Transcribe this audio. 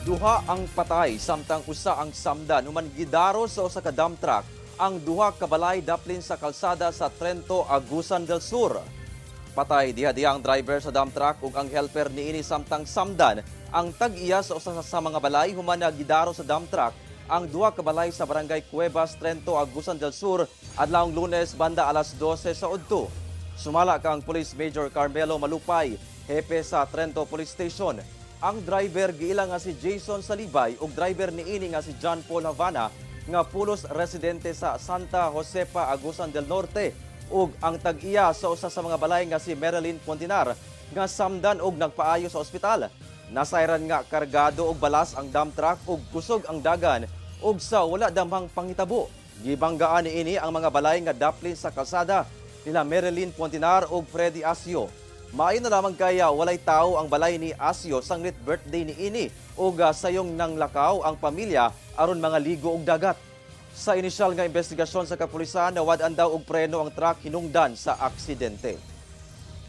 Duha ang patay, samtang usa ang samdan. Human gidaro sa usa ka dump truck ang duha ka balay daplin sa kalsada sa Trento, Agusan del Sur. Patay diha ang driver sa dump truck ug ang helper niini samtang samdan. Ang tag-iya sa usa sa mga balay human na gidaro sa dump truck ang duha ka balay sa barangay Cuevas, Trento, Agusan del Sur adlawng Lunes banda alas 12 sa udto. Sumala kang Police Major Carmelo Malupay, hepe sa Trento Police Station. Ang driver giila nga si Jason Salibay ug driver niini nga si John Paul Havana nga pulos residente sa Santa Josepa, Agusan del Norte ug ang tag-iya sa usa sa mga balay nga si Marilyn Pontinar nga samdan og nagpaayo sa ospital. Nasayran nga kargado og balas ang dump truck ug kusog ang dagan ug sa wala damhang panghitabo. Gibanggaan niini ang mga balay nga daplin sa kalsada nila Marilyn Pontinar ug Freddy Asio. Maayo na lamang kaya walay tao ang balay ni Asio sanglit birthday ni ini ug sayong nang lakaw ang pamilya aron mga ligo og dagat. Sa inisyal nga investigasyon sa kapulisan, nawad-an daw og preno ang truck hinungdan sa aksidente.